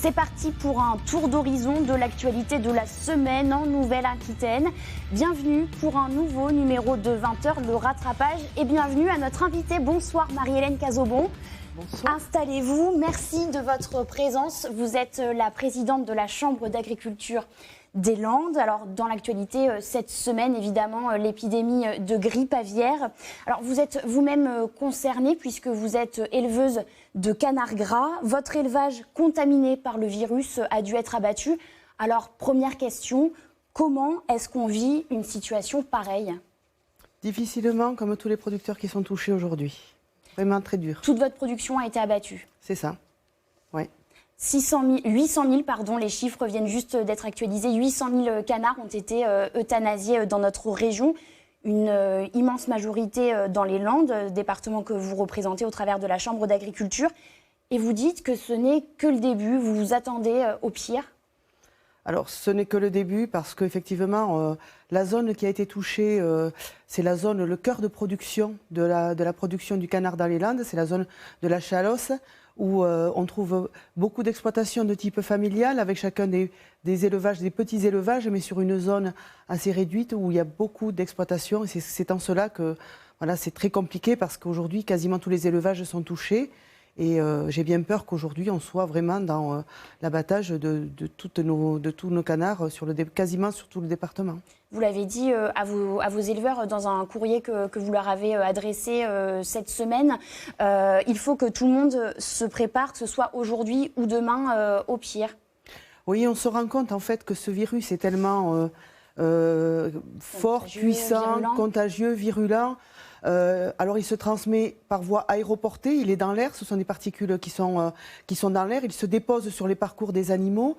C'est parti pour un tour d'horizon de l'actualité de la semaine en Nouvelle-Aquitaine. Bienvenue pour un nouveau numéro de 20h, le rattrapage. Et bienvenue à notre invitée. Bonsoir Marie-Hélène Cazobon. Bonsoir. Installez-vous. Merci de votre présence. Vous êtes la présidente de la Chambre d'agriculture des Landes. Alors, dans l'actualité, cette semaine, évidemment, l'épidémie de grippe aviaire. Alors, vous êtes vous-même concernée puisque vous êtes éleveuse de canards gras. Votre élevage contaminé par le virus a dû être abattu. Alors, première question, comment est-ce qu'on vit une situation pareille ? Difficilement, comme tous les producteurs qui sont touchés aujourd'hui. Vraiment très dur. Toute votre production a été abattue ? C'est ça, oui. 800 000, les chiffres viennent juste d'être actualisés. 800 000 canards ont été euthanasiés dans notre région. Une immense majorité dans les Landes, département que vous représentez au travers de la Chambre d'agriculture. Et vous dites que ce n'est que le début, vous vous attendez au pire ? Alors, ce n'est que le début parce qu'effectivement, la zone qui a été touchée, c'est la zone, le cœur de production de la production du canard dans les Landes, c'est la zone de la Chalosse, où on trouve beaucoup d'exploitations de type familial, avec chacun des élevages, des petits élevages, mais sur une zone assez réduite où il y a beaucoup d'exploitations. Et c'est en cela que voilà, c'est très compliqué parce qu'aujourd'hui, quasiment tous les élevages sont touchés. Et j'ai bien peur qu'aujourd'hui, on soit vraiment dans l'abattage de tous nos canards, quasiment sur tout le département. Vous l'avez dit à vos éleveurs dans un courrier que vous leur avez adressé cette semaine. Il faut que tout le monde se prépare, que ce soit aujourd'hui ou demain, au pire. Oui, on se rend compte en fait que ce virus est tellement fort, puissant, virulent. Contagieux, virulent. Alors il se transmet par voie aéroportée, il est dans l'air, ce sont des particules qui sont dans l'air, il se dépose sur les parcours des animaux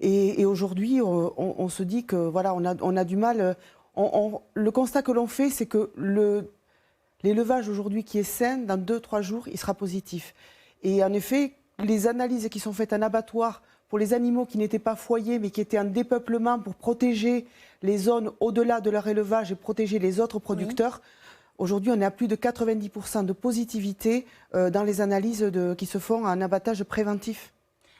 et aujourd'hui on se dit que voilà, on a du mal, le constat que l'on fait c'est que l'élevage aujourd'hui qui est sain, dans 2-3 jours il sera positif. Et en effet, les analyses qui sont faites en abattoir pour les animaux qui n'étaient pas foyés mais qui étaient en dépeuplement pour protéger les zones au-delà de leur élevage et protéger les autres producteurs, oui. Aujourd'hui, on est à plus de 90% de positivité dans les analyses qui se font en abattage préventif.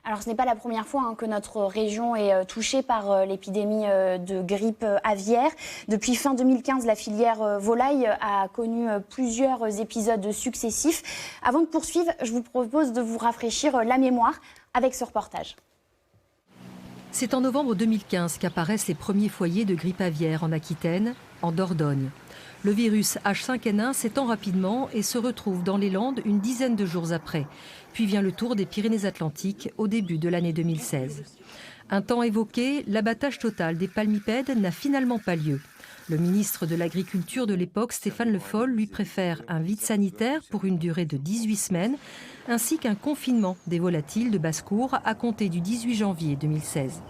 Alors, ce n'est pas la première fois que notre région est touchée par l'épidémie de grippe aviaire. Depuis fin 2015, la filière volaille a connu plusieurs épisodes successifs. Avant de poursuivre, je vous propose de vous rafraîchir la mémoire avec ce reportage. C'est en novembre 2015 qu'apparaissent les premiers foyers de grippe aviaire en Aquitaine, en Dordogne. Le virus H5N1 s'étend rapidement et se retrouve dans les Landes une dizaine de jours après. Puis vient le tour des Pyrénées-Atlantiques au début de l'année 2016. Un temps évoqué, l'abattage total des palmipèdes n'a finalement pas lieu. Le ministre de l'Agriculture de l'époque, Stéphane Le Foll, lui préfère un vide sanitaire pour une durée de 18 semaines, ainsi qu'un confinement des volatiles de basse-cour à compter du 18 janvier 2016.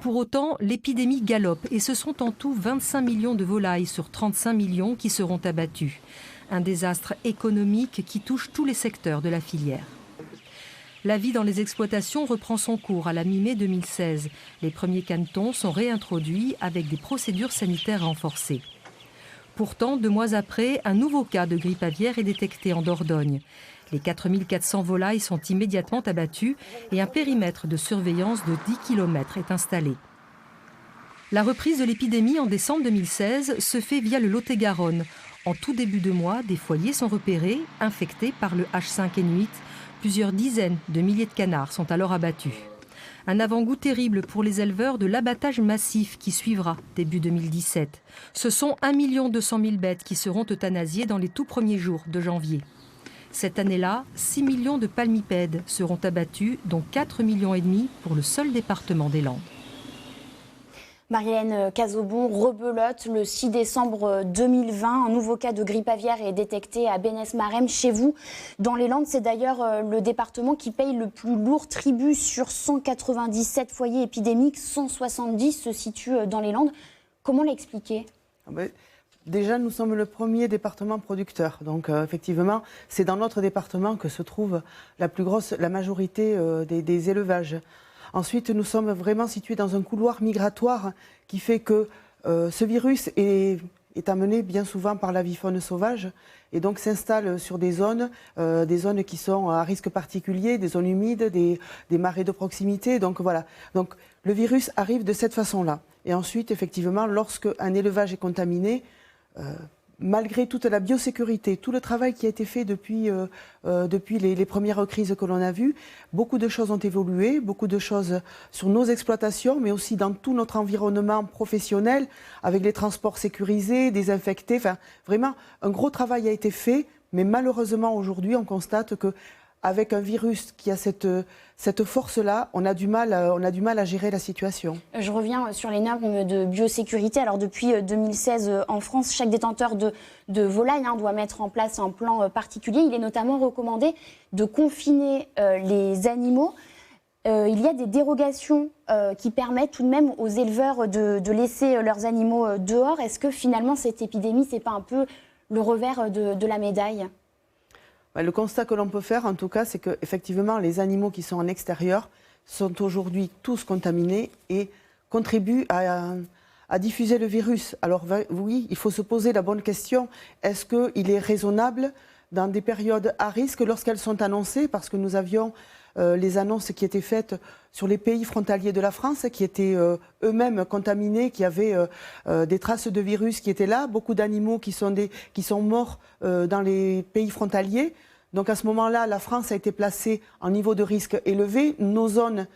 Pour autant, l'épidémie galope et ce sont en tout 25 millions de volailles sur 35 millions qui seront abattus. Un désastre économique qui touche tous les secteurs de la filière. La vie dans les exploitations reprend son cours à la mi-mai 2016. Les premiers canetons sont réintroduits avec des procédures sanitaires renforcées. Pourtant, 2 mois après, un nouveau cas de grippe aviaire est détecté en Dordogne. Les 4400 volailles sont immédiatement abattues et un périmètre de surveillance de 10 km est installé. La reprise de l'épidémie en décembre 2016 se fait via le Lot-et-Garonne. En tout début de mois, des foyers sont repérés, infectés par le H5N8. Plusieurs dizaines de milliers de canards sont alors abattus. Un avant-goût terrible pour les éleveurs de l'abattage massif qui suivra début 2017. Ce sont 1 200 000 bêtes qui seront euthanasiées dans les tout premiers jours de janvier. Cette année-là, 6 millions de palmipèdes seront abattus, dont 4,5 millions pour le seul département des Landes. Marie-Hélène Cazobon, rebelote, le 6 décembre 2020, un nouveau cas de grippe aviaire est détecté à Bénesse-Marem, chez vous. Dans les Landes, c'est d'ailleurs le département qui paye le plus lourd tribut sur 197 foyers épidémiques, 170 se situent dans les Landes. Comment l'expliquer ? Déjà, nous sommes le premier département producteur. Donc, effectivement, c'est dans notre département que se trouve la majorité des élevages. Ensuite, nous sommes vraiment situés dans un couloir migratoire qui fait que ce virus est est amené bien souvent par l'avifaune sauvage et donc s'installe sur des zones qui sont à risque particulier, des zones humides, des marais de proximité. Donc voilà. Donc le virus arrive de cette façon-là. Et ensuite, effectivement, lorsque un élevage est contaminé, malgré toute la biosécurité, tout le travail qui a été fait depuis les premières crises que l'on a vues, beaucoup de choses ont évolué, beaucoup de choses sur nos exploitations, mais aussi dans tout notre environnement professionnel, avec les transports sécurisés, désinfectés. Enfin, vraiment, un gros travail a été fait, mais malheureusement, aujourd'hui, on constate que avec un virus qui a cette force-là, on a du mal à gérer la situation. Je reviens sur les normes de biosécurité. Alors depuis 2016 en France, chaque détenteur de volaille doit mettre en place un plan particulier. Il est notamment recommandé de confiner les animaux. Il y a des dérogations qui permettent tout de même aux éleveurs de laisser leurs animaux dehors. Est-ce que finalement cette épidémie, c'est pas un peu le revers de la médaille ? Le constat que l'on peut faire, en tout cas, c'est qu'effectivement, les animaux qui sont en extérieur sont aujourd'hui tous contaminés et contribuent à diffuser le virus. Alors oui, il faut se poser la bonne question. Est-ce qu'il est raisonnable, dans des périodes à risque, lorsqu'elles sont annoncées, parce que nous avions les annonces qui étaient faites sur les pays frontaliers de la France, qui étaient eux-mêmes contaminés, qui avaient des traces de virus qui étaient là, beaucoup d'animaux qui sont morts dans les pays frontaliers. Donc à ce moment-là, la France a été placée en niveau de risque élevé, nos zones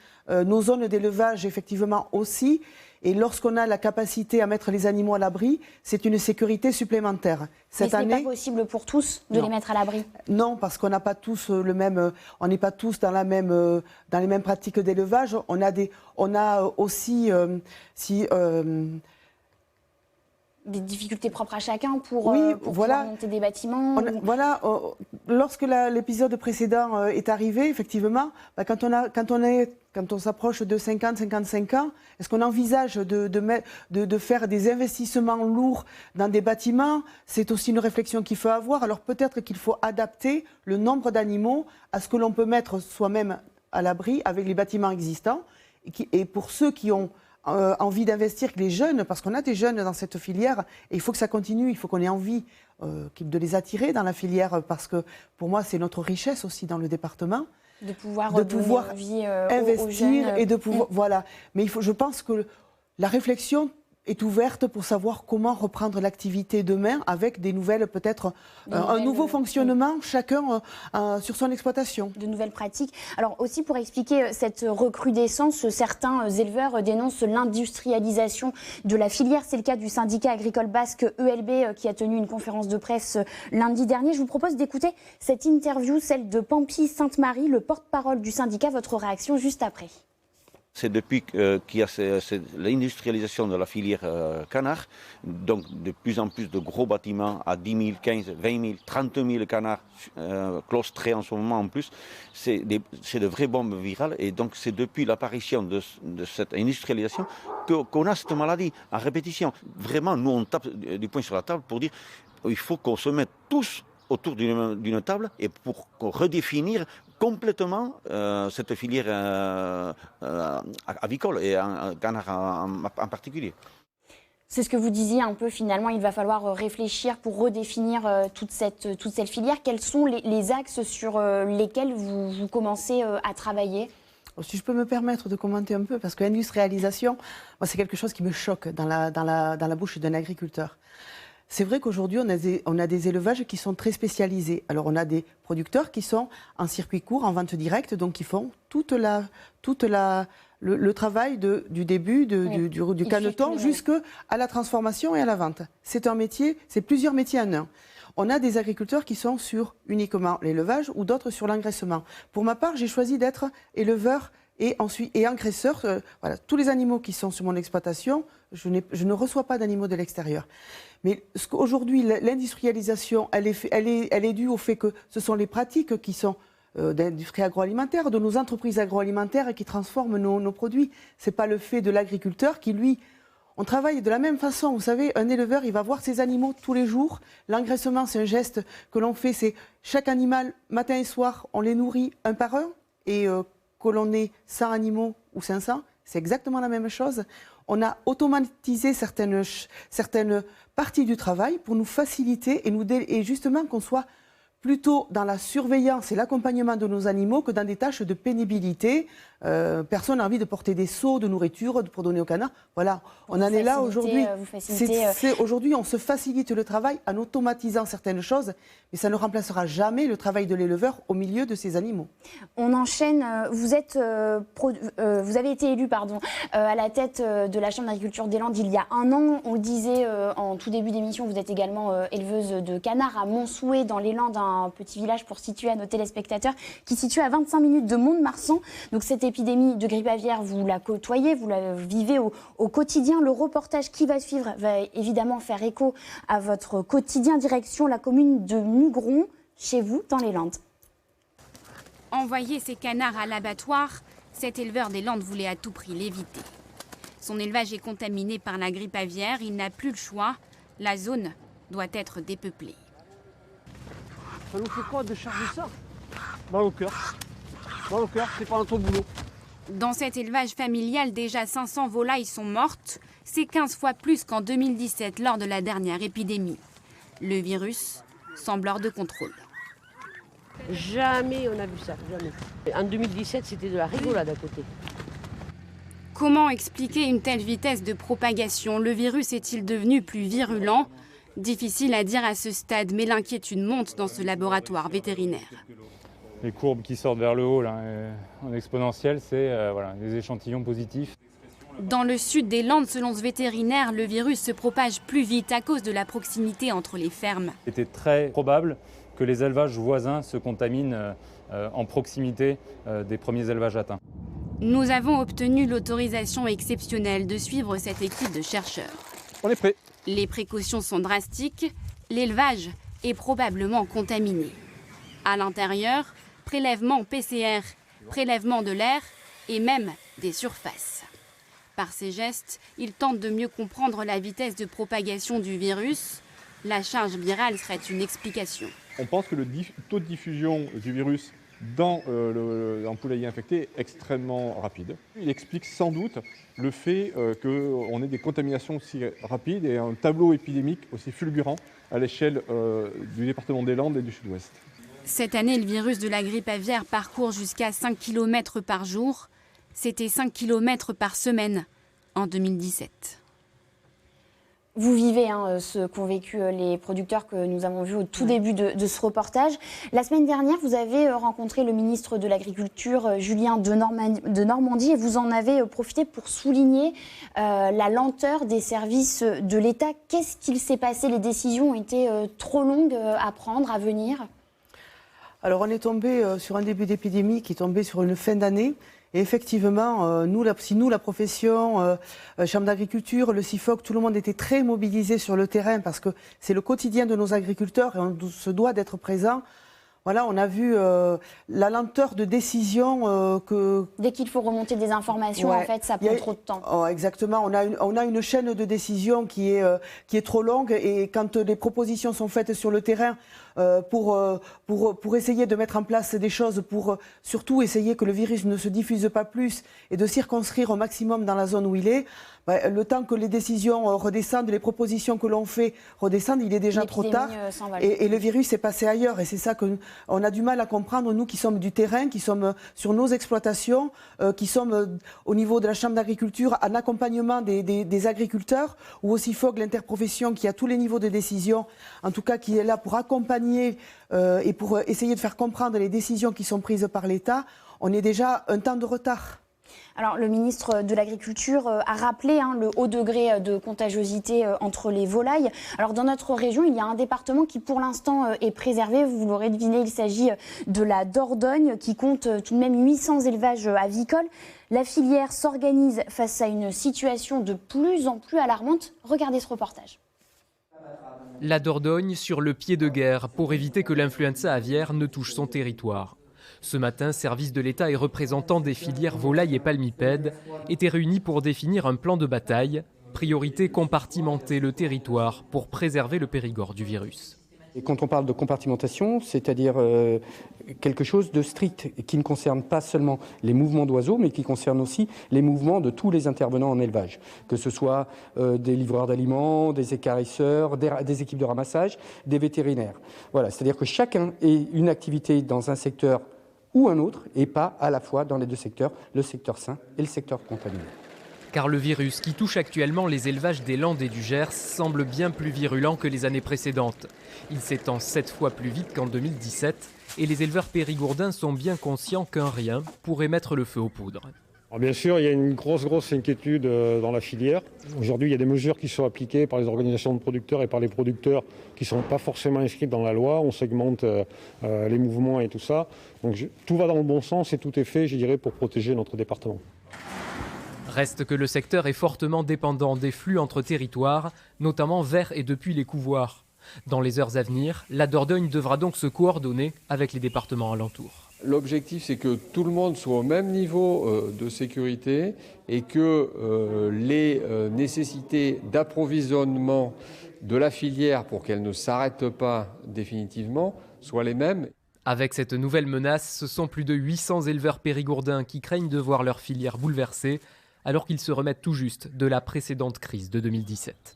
d'élevage effectivement aussi. Et lorsqu'on a la capacité à mettre les animaux à l'abri, c'est une sécurité supplémentaire. Mais ce n'est pas possible pour tous de les mettre à l'abri ? Non, parce qu'on n'a pas tous on n'est pas tous dans les mêmes pratiques d'élevage. On a aussi des difficultés propres à chacun pour pouvoir monter des bâtiments. Lorsque l'épisode précédent est arrivé, effectivement, quand on s'approche de 50-55 ans, est-ce qu'on envisage de faire des investissements lourds dans des bâtiments ? C'est aussi une réflexion qu'il faut avoir. Alors peut-être qu'il faut adapter le nombre d'animaux à ce que l'on peut mettre soi-même à l'abri avec les bâtiments existants. Et pour ceux qui ont envie d'investir, les jeunes, parce qu'on a des jeunes dans cette filière, et il faut que ça continue, il faut qu'on ait envie de les attirer dans la filière, parce que pour moi c'est notre richesse aussi dans le département. De pouvoir investir aux jeunes. Et de pouvoir, voilà. Mais je pense que la réflexion est ouverte pour savoir comment reprendre l'activité demain avec des nouvelles, peut-être un nouveau fonctionnement, chacun sur son exploitation. De nouvelles pratiques. Alors aussi pour expliquer cette recrudescence, certains éleveurs dénoncent l'industrialisation de la filière. C'est le cas du syndicat agricole basque ELB qui a tenu une conférence de presse lundi dernier. Je vous propose d'écouter cette interview, celle de Pampi Sainte-Marie, le porte-parole du syndicat. Votre réaction juste après. C'est depuis qu'il y a l'industrialisation de la filière canard, donc de plus en plus de gros bâtiments à 10 000, 15 000, 20 000, 30 000 canards claustrés en ce moment en plus. C'est de vraies bombes virales et donc c'est depuis l'apparition de cette industrialisation qu'on a cette maladie en répétition. Vraiment, nous on tape du poing sur la table pour dire qu'il faut qu'on se mette tous autour d'une table et pour redéfinir complètement cette filière avicole et un canard en particulier. C'est ce que vous disiez un peu finalement, il va falloir réfléchir pour redéfinir toute cette filière. Quels sont les axes sur lesquels vous commencez à travailler ? Si je peux me permettre de commenter un peu, parce que l'industrialisation, c'est quelque chose qui me choque dans la bouche d'un agriculteur. C'est vrai qu'aujourd'hui, on a des élevages qui sont très spécialisés. Alors, on a des producteurs qui sont en circuit court, en vente directe, donc qui font le travail du début du caneton jusqu'à la transformation et à la vente. C'est un métier, c'est plusieurs métiers en un. On a des agriculteurs qui sont sur uniquement l'élevage ou d'autres sur l'engraissement. Pour ma part, j'ai choisi d'être éleveur et engraisseur. Voilà, tous les animaux qui sont sur mon exploitation, je ne reçois pas d'animaux de l'extérieur. Mais aujourd'hui, l'industrialisation, elle est due au fait que ce sont les pratiques qui sont d'industrie agroalimentaire, de nos entreprises agroalimentaires qui transforment nos produits. Ce n'est pas le fait de l'agriculteur qui, lui, on travaille de la même façon. Vous savez, un éleveur, il va voir ses animaux tous les jours. L'engraissement, c'est un geste que l'on fait. C'est chaque animal, matin et soir, on les nourrit un par un. Et que l'on ait 100 animaux ou 500, c'est exactement la même chose. on a automatisé certaines parties du travail pour nous faciliter et justement qu'on soit plutôt dans la surveillance et l'accompagnement de nos animaux que dans des tâches de pénibilité. Personne n'a envie de porter des seaux de nourriture pour donner aux canards. Voilà, on en est là aujourd'hui. Aujourd'hui, on se facilite le travail en automatisant certaines choses, mais ça ne remplacera jamais le travail de l'éleveur au milieu de ces animaux. On enchaîne. Vous avez été élu à la tête de la Chambre d'agriculture des Landes il y a un an. On le disait en tout début d'émission, vous êtes également éleveuse de canards à Montsouet, dans les Landes, un petit village pour situer à nos téléspectateurs, qui situe à 25 minutes de Mont-de-Marsan. Donc cette épidémie de grippe aviaire, vous la côtoyez, vous la vivez au quotidien. Le reportage qui va suivre va évidemment faire écho à votre quotidien, direction la commune de Mugron, chez vous, dans les Landes. Envoyer ses canards à l'abattoir, cet éleveur des Landes voulait à tout prix l'éviter. Son élevage est contaminé par la grippe aviaire, il n'a plus le choix, la zone doit être dépeuplée. Ça nous fait quoi de charger ça? Mal au cœur. Mal au cœur, c'est pas notre boulot. Dans cet élevage familial, déjà 500 volailles sont mortes. C'est 15 fois plus qu'en 2017 lors de la dernière épidémie. Le virus semble hors de contrôle. Jamais on a vu ça, jamais. En 2017, c'était de la rigolade à côté. Comment expliquer une telle vitesse de propagation? Le virus est-il devenu plus virulent? Difficile à dire à ce stade, mais l'inquiétude monte dans ce laboratoire vétérinaire. Les courbes qui sortent vers le haut là, en exponentielle, c'est des échantillons positifs. Dans le sud des Landes, selon ce vétérinaire, le virus se propage plus vite à cause de la proximité entre les fermes. Il était très probable que les élevages voisins se contaminent en proximité des premiers élevages atteints. Nous avons obtenu l'autorisation exceptionnelle de suivre cette équipe de chercheurs. On est prêt. Les précautions sont drastiques, l'élevage est probablement contaminé. À l'intérieur, prélèvement PCR, prélèvement de l'air et même des surfaces. Par ces gestes, ils tentent de mieux comprendre la vitesse de propagation du virus. La charge virale serait une explication. On pense que le taux de diffusion du virus dans un poulailler infecté est extrêmement rapide. Il explique sans doute le fait qu'on ait des contaminations aussi rapides et un tableau épidémique aussi fulgurant à l'échelle du département des Landes et du Sud-Ouest. Cette année, le virus de la grippe aviaire parcourt jusqu'à 5 km par jour. C'était 5 km par semaine en 2017. Vous vivez ce qu'ont vécu les producteurs que nous avons vus au tout début de ce reportage. La semaine dernière, vous avez rencontré le ministre de l'Agriculture, Julien de Normandie, et vous en avez profité pour souligner la lenteur des services de l'État. Qu'est-ce qu'il s'est passé? Les décisions ont été trop longues à prendre, à venir? Alors on est tombé sur un début d'épidémie qui est tombé sur une fin d'année. Et effectivement, nous, la profession, Chambre d'agriculture, le CIFOC, tout le monde était très mobilisé sur le terrain parce que c'est le quotidien de nos agriculteurs et on se doit d'être présent. Voilà, on a vu la lenteur de décision que... Dès qu'il faut remonter des informations, en fait, ça prend trop de temps. Oh, exactement, on a une chaîne de décision qui est trop longue et quand les propositions sont faites sur le terrain pour essayer de mettre en place des choses, pour surtout essayer que le virus ne se diffuse pas plus et de circonscrire au maximum dans la zone où il est, le temps que les décisions redescendent, les propositions que l'on fait redescendent, il est déjà trop tard. Et le virus est passé ailleurs. Et c'est ça qu'on a du mal à comprendre, nous qui sommes du terrain, qui sommes sur nos exploitations, qui sommes au niveau de la Chambre d'agriculture, en accompagnement des agriculteurs, ou aussi FOG, l'interprofession qui a tous les niveaux de décision, en tout cas qui est là pour accompagner et pour essayer de faire comprendre les décisions qui sont prises par l'État. On est déjà un temps de retard. Alors, le ministre de l'Agriculture a rappelé le haut degré de contagiosité entre les volailles. Alors, dans notre région, il y a un département qui, pour l'instant, est préservé. Vous l'aurez deviné, il s'agit de la Dordogne, qui compte tout de même 800 élevages avicoles. La filière s'organise face à une situation de plus en plus alarmante. Regardez ce reportage. La Dordogne sur le pied de guerre pour éviter que l'influenza aviaire ne touche son territoire. Ce matin, services de l'État et représentants des filières volailles et palmipèdes étaient réunis pour définir un plan de bataille. Priorité, compartimenter le territoire pour préserver le Périgord du virus. Et quand on parle de compartimentation, c'est-à-dire quelque chose de strict qui ne concerne pas seulement les mouvements d'oiseaux, mais qui concerne aussi les mouvements de tous les intervenants en élevage, que ce soit des livreurs d'aliments, des écarisseurs, des équipes de ramassage, des vétérinaires. Voilà, c'est-à-dire que chacun ait une activité dans un secteur ou un autre, et pas à la fois dans les deux secteurs, le secteur sain et le secteur contaminé. Car le virus qui touche actuellement les élevages des Landes et du Gers semble bien plus virulent que les années précédentes. Il s'étend 7 fois plus vite qu'en 2017 et les éleveurs périgourdins sont bien conscients qu'un rien pourrait mettre le feu aux poudres. Alors bien sûr, il y a une grosse inquiétude dans la filière. Aujourd'hui, il y a des mesures qui sont appliquées par les organisations de producteurs et par les producteurs qui ne sont pas forcément inscrites dans la loi. On segmente les mouvements et tout ça. Donc tout va dans le bon sens et tout est fait, je dirais, pour protéger notre département. Reste que le secteur est fortement dépendant des flux entre territoires, notamment vers et depuis les couvoirs. Dans les heures à venir, la Dordogne devra donc se coordonner avec les départements alentours. L'objectif, c'est que tout le monde soit au même niveau de sécurité et que les nécessités d'approvisionnement de la filière pour qu'elle ne s'arrête pas définitivement soient les mêmes. Avec cette nouvelle menace, ce sont plus de 800 éleveurs périgourdins qui craignent de voir leur filière bouleversée, alors qu'ils se remettent tout juste de la précédente crise de 2017.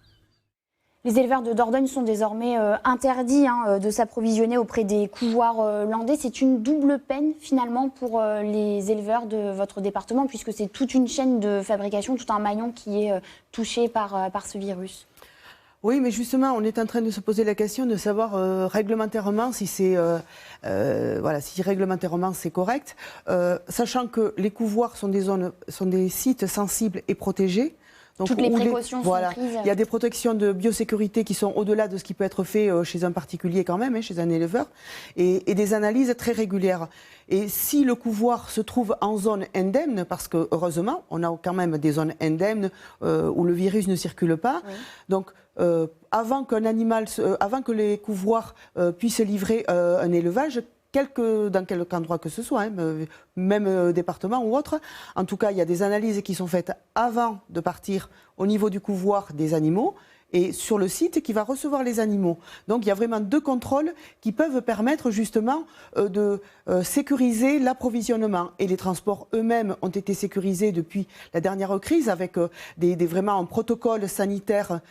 Les éleveurs de Dordogne sont désormais interdits de s'approvisionner auprès des couvoirs landais. C'est une double peine finalement pour les éleveurs de votre département, puisque c'est toute une chaîne de fabrication, tout un maillon qui est touché par ce virus. Oui, mais justement, on est en train de se poser la question de savoir réglementairement si c'est si réglementairement c'est correct, sachant que les couvoirs sont des sites sensibles et protégés. Donc, toutes les précautions sont prises. Il y a des protections de biosécurité qui sont au-delà de ce qui peut être fait chez un particulier quand même, chez un éleveur, et des analyses très régulières. Et si le couvoir se trouve en zone indemne, parce que heureusement, on a quand même des zones indemnes où le virus ne circule pas, oui. Donc avant que les couvoirs puissent livrer un élevage, dans quel endroit que ce soit, même département ou autre. En tout cas, il y a des analyses qui sont faites avant de partir au niveau du couvoir des animaux et sur le site qui va recevoir les animaux. Donc il y a vraiment 2 contrôles qui peuvent permettre justement de sécuriser l'approvisionnement. Et les transports eux-mêmes ont été sécurisés depuis la dernière crise avec vraiment un protocole sanitaire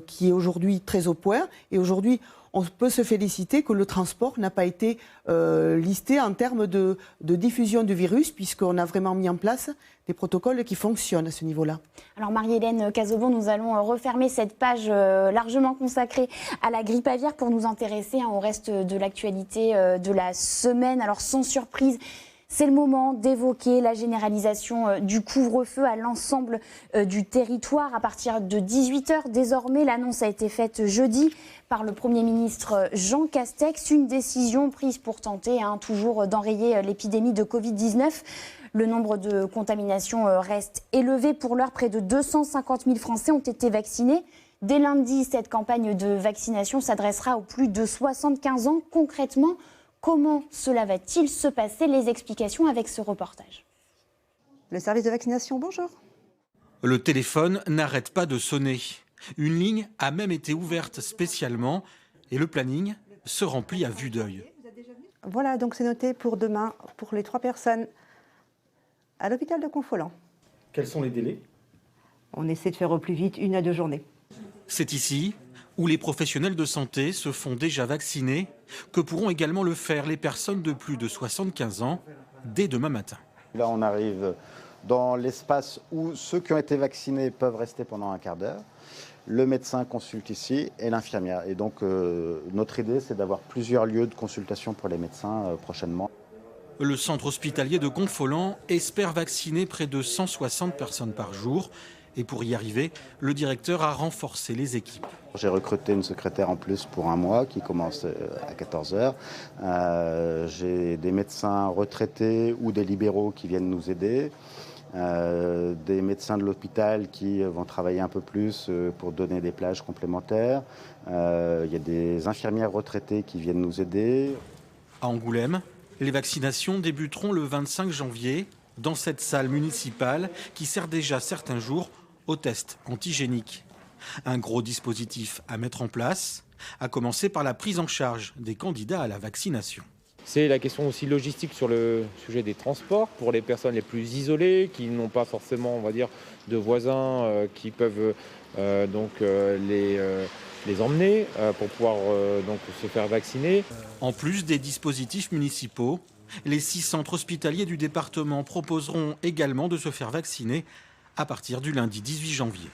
qui est aujourd'hui très au point. Et aujourd'hui, on peut se féliciter que le transport n'a pas été listé en termes de diffusion du virus, puisqu'on a vraiment mis en place des protocoles qui fonctionnent à ce niveau-là. Alors Marie-Hélène Cazobon, nous allons refermer cette page largement consacrée à la grippe aviaire pour nous intéresser au reste de l'actualité de la semaine. Alors sans surprise, c'est le moment d'évoquer la généralisation du couvre-feu à l'ensemble du territoire à partir de 18h. Désormais, l'annonce a été faite jeudi par le Premier ministre Jean Castex. Une décision prise pour tenter toujours d'enrayer l'épidémie de Covid-19. Le nombre de contaminations reste élevé. Pour l'heure, près de 250 000 Français ont été vaccinés. Dès lundi, cette campagne de vaccination s'adressera aux plus de 75 ans. Concrètement, comment cela va-t-il se passer? Les explications avec ce reportage. Le service de vaccination, bonjour. Le téléphone n'arrête pas de sonner. Une ligne a même été ouverte spécialement et le planning se remplit à vue d'œil. Voilà, donc c'est noté pour demain, pour les 3 personnes à l'hôpital de Confolens. Quels sont les délais? On essaie de faire au plus vite 1 à 2 journées. C'est ici où les professionnels de santé se font déjà vacciner, que pourront également le faire les personnes de plus de 75 ans dès demain matin. Là, on arrive dans l'espace où ceux qui ont été vaccinés peuvent rester pendant un quart d'heure. Le médecin consulte ici et l'infirmière. Et donc, notre idée, c'est d'avoir plusieurs lieux de consultation pour les médecins prochainement. Le centre hospitalier de Confolens espère vacciner près de 160 personnes par jour. Et pour y arriver, le directeur a renforcé les équipes. J'ai recruté une secrétaire en plus pour 1 mois qui commence à 14h. J'ai des médecins retraités ou des libéraux qui viennent nous aider. Des médecins de l'hôpital qui vont travailler un peu plus pour donner des plages complémentaires. Il y a des infirmières retraitées qui viennent nous aider. À Angoulême, les vaccinations débuteront le 25 janvier dans cette salle municipale qui sert déjà certains jours aux tests antigéniques. Un gros dispositif à mettre en place, à commencer par la prise en charge des candidats à la vaccination. C'est la question aussi logistique sur le sujet des transports pour les personnes les plus isolées qui n'ont pas forcément, on va dire, de voisins qui peuvent les emmener pour pouvoir donc se faire vacciner. En plus des dispositifs municipaux, les 6 centres hospitaliers du département proposeront également de se faire vacciner à partir du lundi 18 janvier.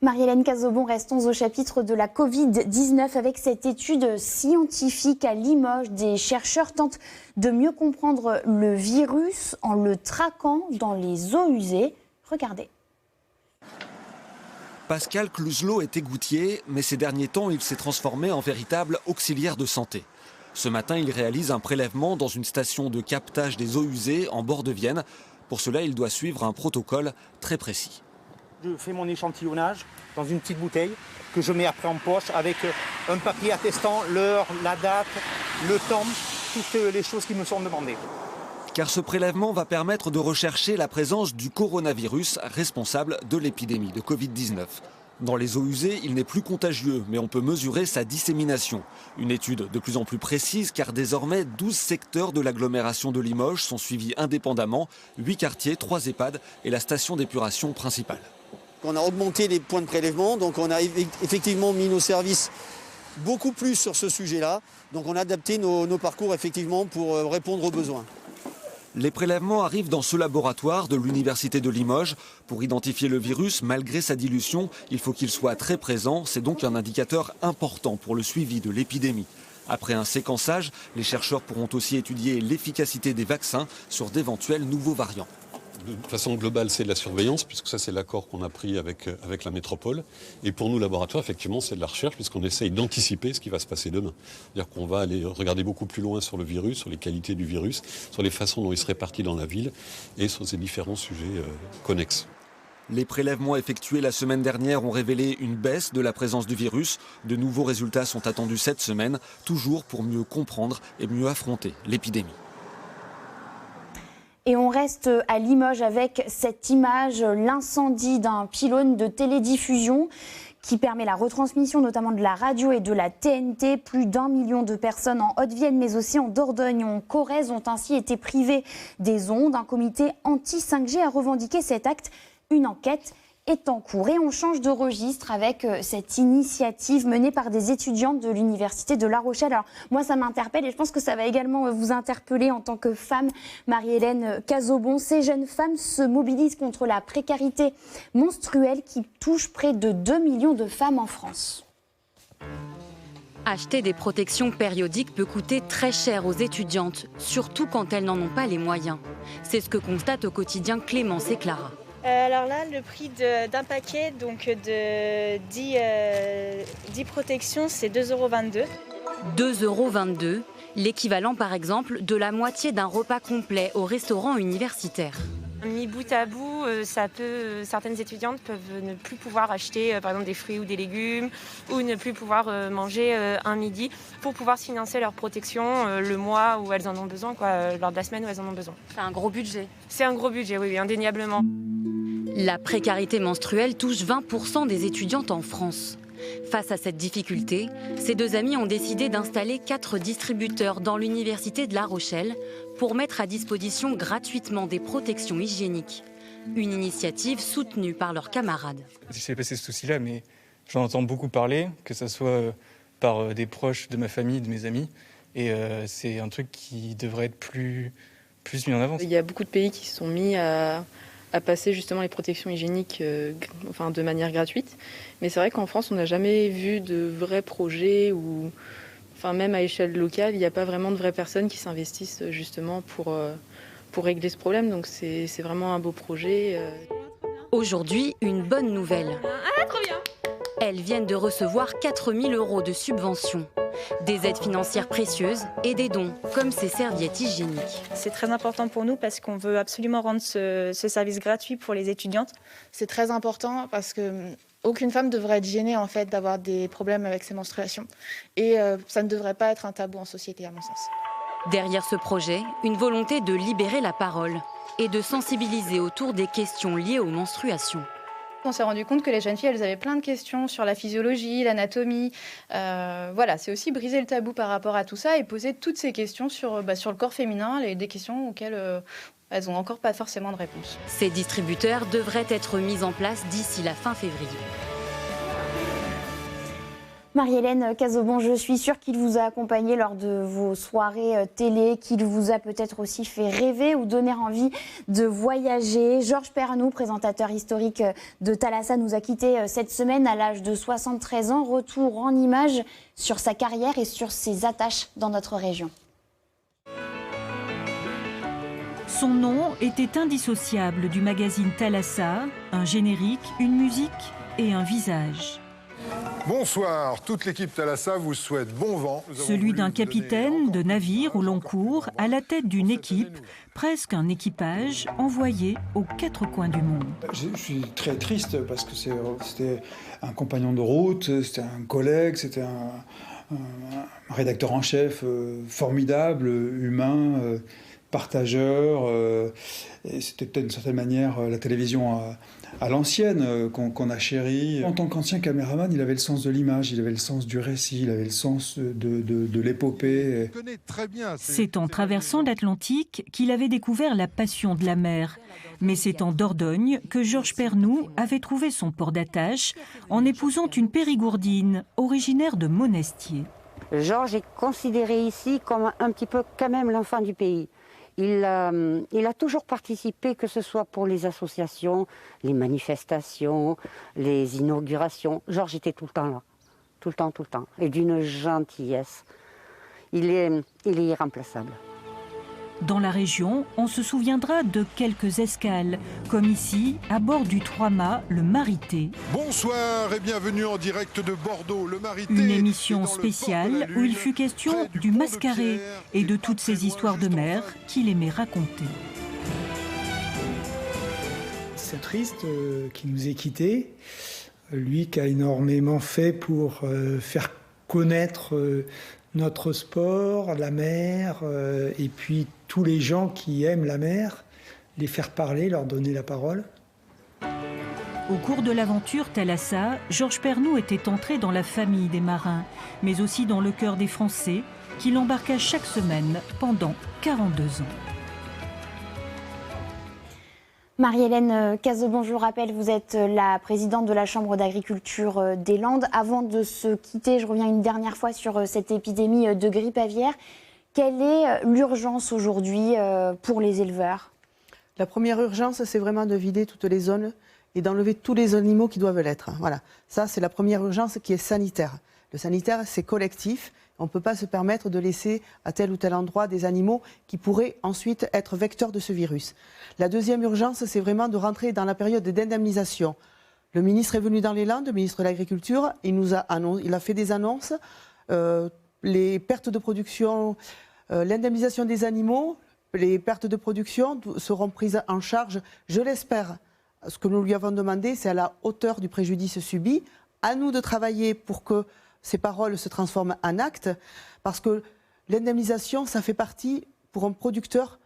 Marie-Hélène Cazobon, restons au chapitre de la Covid-19 avec cette étude scientifique à Limoges. Des chercheurs tentent de mieux comprendre le virus en le traquant dans les eaux usées. Regardez. Pascal Clouselot est égoutier, mais ces derniers temps, il s'est transformé en véritable auxiliaire de santé. Ce matin, il réalise un prélèvement dans une station de captage des eaux usées en bord de Vienne. Pour cela, il doit suivre un protocole très précis. Je fais mon échantillonnage dans une petite bouteille que je mets après en poche avec un papier attestant l'heure, la date, le temps, toutes les choses qui me sont demandées. Car ce prélèvement va permettre de rechercher la présence du coronavirus responsable de l'épidémie de Covid-19. Dans les eaux usées, il n'est plus contagieux, mais on peut mesurer sa dissémination. Une étude de plus en plus précise, car désormais 12 secteurs de l'agglomération de Limoges sont suivis indépendamment, 8 quartiers, 3 EHPAD et la station d'épuration principale. On a augmenté les points de prélèvement, donc on a effectivement mis nos services beaucoup plus sur ce sujet-là. Donc on a adapté nos parcours effectivement pour répondre aux besoins. Les prélèvements arrivent dans ce laboratoire de l'Université de Limoges. Pour identifier le virus, malgré sa dilution, il faut qu'il soit très présent. C'est donc un indicateur important pour le suivi de l'épidémie. Après un séquençage, les chercheurs pourront aussi étudier l'efficacité des vaccins sur d'éventuels nouveaux variants. De façon globale, c'est de la surveillance, puisque ça, c'est l'accord qu'on a pris avec la métropole. Et pour nous, laboratoire, effectivement, c'est de la recherche, puisqu'on essaye d'anticiper ce qui va se passer demain. C'est-à-dire qu'on va aller regarder beaucoup plus loin sur le virus, sur les qualités du virus, sur les façons dont il se répartit dans la ville et sur ces différents sujets connexes. Les prélèvements effectués la semaine dernière ont révélé une baisse de la présence du virus. De nouveaux résultats sont attendus cette semaine, toujours pour mieux comprendre et mieux affronter l'épidémie. Et on reste à Limoges avec cette image, l'incendie d'un pylône de télédiffusion qui permet la retransmission notamment de la radio et de la TNT. Plus d'1 million de personnes en Haute-Vienne, mais aussi en Dordogne, en Corrèze ont ainsi été privées des ondes. Un comité anti-5G a revendiqué cet acte. Une enquête est en cours. Et on change de registre avec cette initiative menée par des étudiantes de l'Université de La Rochelle. Alors moi, ça m'interpelle et je pense que ça va également vous interpeller en tant que femme. Marie-Hélène Cazobon, ces jeunes femmes se mobilisent contre la précarité menstruelle qui touche près de 2 millions de femmes en France. Acheter des protections périodiques peut coûter très cher aux étudiantes, surtout quand elles n'en ont pas les moyens. C'est ce que constate au quotidien Clémence et Clara. Alors là, le prix d'un paquet donc de 10 protections, c'est 2,22 €. 2,22 €, l'équivalent par exemple de la moitié d'un repas complet au restaurant universitaire. Mis bout à bout, certaines étudiantes peuvent ne plus pouvoir acheter par exemple des fruits ou des légumes ou ne plus pouvoir manger un midi pour pouvoir se financer leur protection le mois où elles en ont besoin, lors de la semaine où elles en ont besoin. C'est un gros budget. C'est un gros budget, oui, indéniablement. La précarité menstruelle touche 20% des étudiantes en France. Face à cette difficulté, ces deux amies ont décidé d'installer 4 distributeurs dans l'Université de La Rochelle pour mettre à disposition gratuitement des protections hygiéniques. Une initiative soutenue par leurs camarades. J'ai passé ce souci-là, mais j'en entends beaucoup parler, que ce soit par des proches de ma famille, de mes amis. Et c'est un truc qui devrait être plus mis en avant. Il y a beaucoup de pays qui se sont mis à passer justement les protections hygiéniques de manière gratuite. Mais c'est vrai qu'en France, on n'a jamais vu de vrais projets ou même à échelle locale, il n'y a pas vraiment de vraies personnes qui s'investissent justement pour régler ce problème. Donc c'est vraiment un beau projet. Aujourd'hui, une bonne nouvelle. Ah, trop bien! Elles viennent de recevoir 4 000 € de subventions. Des aides financières précieuses et des dons, comme ces serviettes hygiéniques. C'est très important pour nous parce qu'on veut absolument rendre ce service gratuit pour les étudiantes. C'est très important parce que aucune femme devrait être gênée en fait d'avoir des problèmes avec ses menstruations. Et ça ne devrait pas être un tabou en société à mon sens. Derrière ce projet, une volonté de libérer la parole et de sensibiliser autour des questions liées aux menstruations. On s'est rendu compte que les jeunes filles, elles avaient plein de questions sur la physiologie, l'anatomie. Voilà, c'est aussi briser le tabou par rapport à tout ça et poser toutes ces questions sur le corps féminin, des questions auxquelles elles n'ont encore pas forcément de réponse. Ces distributeurs devraient être mis en place d'ici la fin février. Marie-Hélène Cazobon, je suis sûre qu'il vous a accompagné lors de vos soirées télé, qu'il vous a peut-être aussi fait rêver ou donner envie de voyager. Georges Pernou, présentateur historique de Thalassa, nous a quittés cette semaine à l'âge de 73 ans. Retour en images sur sa carrière et sur ses attaches dans notre région. Son nom était indissociable du magazine Thalassa, un générique, une musique et un visage. Bonsoir, toute l'équipe Thalassa vous souhaite bon vent. Celui d'un capitaine de navire au long cours à la tête d'une équipe, presque un équipage envoyé aux quatre coins du monde. Je suis très triste parce que c'était un compagnon de route, c'était un collègue, c'était un rédacteur en chef formidable, humain, partageur. Et c'était peut-être d'une certaine manière la télévision à l'ancienne qu'on a chérie. En tant qu'ancien caméraman, il avait le sens de l'image, il avait le sens du récit, il avait le sens de l'épopée. C'est en traversant l'Atlantique qu'il avait découvert la passion de la mer. Mais c'est en Dordogne que Georges Pernou avait trouvé son port d'attache en épousant une périgourdine originaire de Monestier. Georges est considéré ici comme un petit peu quand même l'enfant du pays. Il a toujours participé, que ce soit pour les associations, les manifestations, les inaugurations. Georges était tout le temps là, tout le temps, et d'une gentillesse. Il est irremplaçable. Dans la région, on se souviendra de quelques escales, comme ici, à bord du 3-mâts, le Marité. Bonsoir et bienvenue en direct de Bordeaux, le Marité. Une émission spéciale où il fut question du Mascaret et de toutes ces histoires de mer qu'il aimait raconter. C'est triste qu'il nous ait quittés. Lui qui a énormément fait pour faire connaître notre sport, la mer, et puis tous les gens qui aiment la mer, les faire parler, leur donner la parole. Au cours de l'aventure Thalassa, Georges Pernou était entré dans la famille des marins, mais aussi dans le cœur des Français, qui l'embarqua chaque semaine pendant 42 ans. Marie-Hélène Cazobon, je vous rappelle, vous êtes la présidente de la Chambre d'agriculture des Landes. Avant de se quitter, je reviens une dernière fois sur cette épidémie de grippe aviaire. Quelle est l'urgence aujourd'hui pour les éleveurs ? La première urgence, c'est vraiment de vider toutes les zones et d'enlever tous les animaux qui doivent l'être. Voilà, ça c'est la première urgence qui est sanitaire. Le sanitaire, c'est collectif. On ne peut pas se permettre de laisser à tel ou tel endroit des animaux qui pourraient ensuite être vecteurs de ce virus. La deuxième urgence, c'est vraiment de rentrer dans la période d'indemnisation. Le ministre est venu dans les Landes, le ministre de l'Agriculture, il a fait des annonces. Les pertes de production, l'indemnisation des animaux, les pertes de production seront prises en charge, je l'espère. Ce que nous lui avons demandé, c'est à la hauteur du préjudice subi. À nous de travailler pour que ces paroles se transforment en actes, parce que l'indemnisation, ça fait partie, pour un producteur,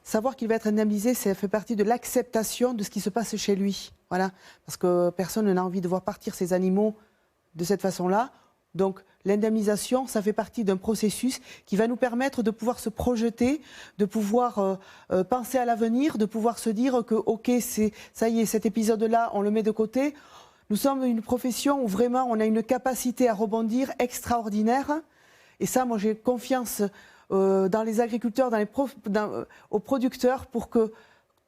savoir qu'il va être indemnisé, ça fait partie de l'acceptation de ce qui se passe chez lui. Voilà. Parce que personne n'a envie de voir partir ses animaux de cette façon-là. Donc l'indemnisation, ça fait partie d'un processus qui va nous permettre de pouvoir se projeter, de pouvoir penser à l'avenir, de pouvoir se dire que, ok, ça y est, cet épisode-là, on le met de côté. Nous sommes une profession où vraiment on a une capacité à rebondir extraordinaire. Et ça, moi, j'ai confiance dans les agriculteurs, aux producteurs, pour que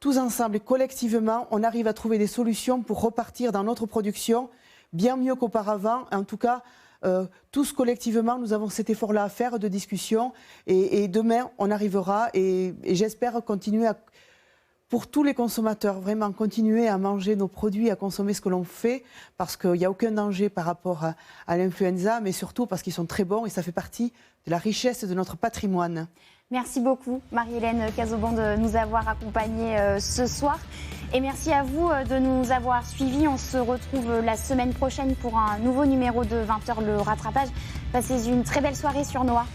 tous ensemble et collectivement, on arrive à trouver des solutions pour repartir dans notre production bien mieux qu'auparavant. En tout cas, tous collectivement, nous avons cet effort-là à faire de discussion. Et demain, on arrivera. Et j'espère continuer pour tous les consommateurs, vraiment continuer à manger nos produits, à consommer ce que l'on fait, parce qu'il n'y a aucun danger par rapport à l'influenza, mais surtout parce qu'ils sont très bons et ça fait partie de la richesse de notre patrimoine. Merci beaucoup, Marie-Hélène Cazobon, de nous avoir accompagnés ce soir. Et merci à vous de nous avoir suivis. On se retrouve la semaine prochaine pour un nouveau numéro de 20h, le rattrapage. Passez une très belle soirée sur Noah.